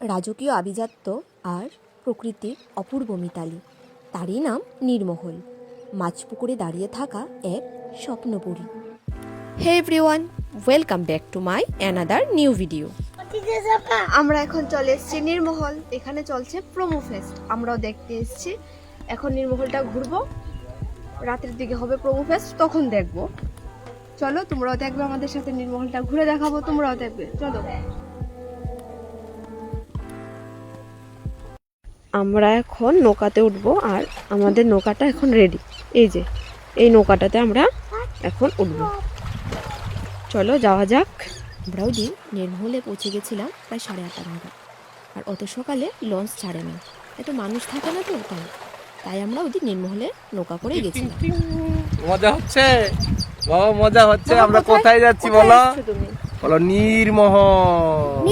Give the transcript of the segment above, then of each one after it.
রাজকীয় আভিজাত্য আর প্রকৃতির অপূর্ব মিতালি, তারই নাম নীরমহল। মাঝপুকুরে দাঁড়িয়ে থাকা এক স্বপ্নপুরী। Hey everyone, welcome back to my another new video. আমরা এখন চলে এসেছি নীরমহল। এখানে চলছে প্রোমো ফেস্ট, আমরাও দেখতে এসেছি। এখন নীরমহলটা ঘুরবো, রাতের দিকে হবে প্রোমো ফেস্ট, তখন দেখবো। চলো, তোমরাও দেখবে আমাদের সাথে, নীরমহলটা ঘুরে দেখাবো, তোমরাও দেখবে। চলো, আমরা এখন নৌকাতে উঠবো আর আমাদের নৌকাটা এখন রেডি। এই যে এই নৌকাটাতে আমরা এখন উঠবো। চলো যাওয়া যাক। আমরাও দিন নীরমহলে পৌঁছে গেছিলাম প্রায় 8:30 নাগাদ। আর অত সকালে লঞ্চ ছাড়ে না, এত মানুষ থাকে না তো, তাই আমরা ওই দিন নীরমহলে নৌকা করে গেছিলাম। মজা হচ্ছে বাবা, মজা হচ্ছে। আমরা কোথায় যাচ্ছি বলো? বলো নীরমহল।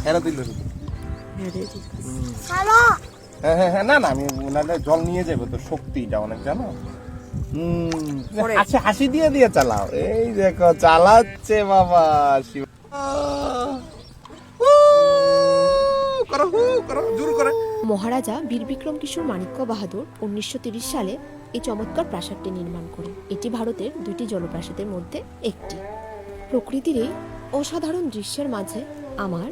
হ্যাঁ দিল হ্যাঁ হ্যাঁ হ্যাঁ, না না, আমি ওনাদের জল নিয়ে যাবো তো, শক্তিটা অনেক জানো। আচ্ছা, হাসি দিয়ে দিয়ে চালাও। এই দেখো চালাচ্ছে বাবা। মহারাজা বীর বিক্রম কিশোর মাণিক্য বাহাদুর 1930 সালে এই চমৎকার প্রাসাদটি নির্মাণ করে। এটি ভারতের 2টি জলপ্রাসাদের মধ্যে একটি। প্রকৃতির এই অসাধারণ দৃশ্যের মাঝে আমার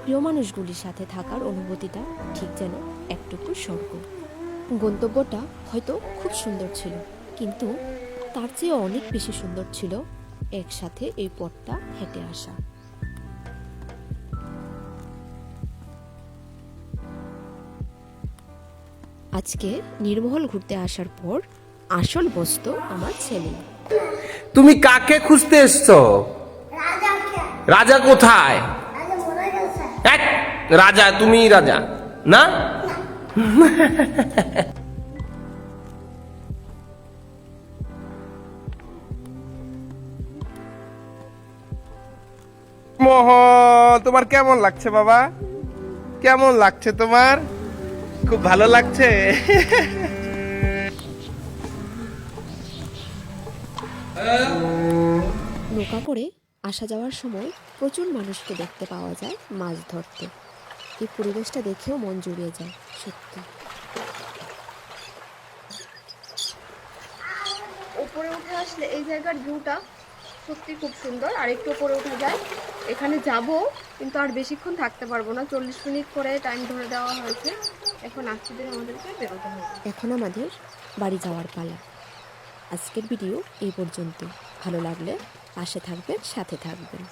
প্রিয় মানুষগুলির সাথে থাকার অনুভূতিটা ঠিক যেন একটুকু স্বর্গ। গন্তব্যটা হয়তো খুব সুন্দর ছিল, কিন্তু তার চেয়ে অনেক বেশি সুন্দর ছিল একসাথে এই পথটা হেঁটে আসা। আজকে নীরমহল ঘুরতে আসার পর আসল বস্তু আমার ছেলে। তুমি কাকে খুঁজতে এসছো? রাজা কোথায়? এক রাজা, তুমি রাজা না? মোহন, তোমার কেমন লাগছে বাবা? কেমন লাগছে তোমার? খুব ভালো লাগছে। নৌকা করে আসা যাওয়ার সময় প্রচুর মানুষকে দেখতে পাওয়া যায় মাছ ধরতে। এই পরিবেশটা দেখেও মন জুড়িয়ে যায় সত্যি। উপরে উঠে আসলে এই জায়গার ভিউটা সত্যি খুব সুন্দর। আর একটু উপরে উঠে যায়, এখানে যাব, কিন্তু আর বেশিক্ষণ থাকতে পারবো না। 40 মিনিট করে টাইম ধরে দেওয়া হয়েছে। এখন আসতে দিন আমাদেরকে বেরোতে হবে। এখন আমাদের বাড়ি যাওয়ার পালা। আজকের ভিডিও এই পর্যন্ত। ভালো লাগলে পাশে থাকবেন, সাথে থাকবেন।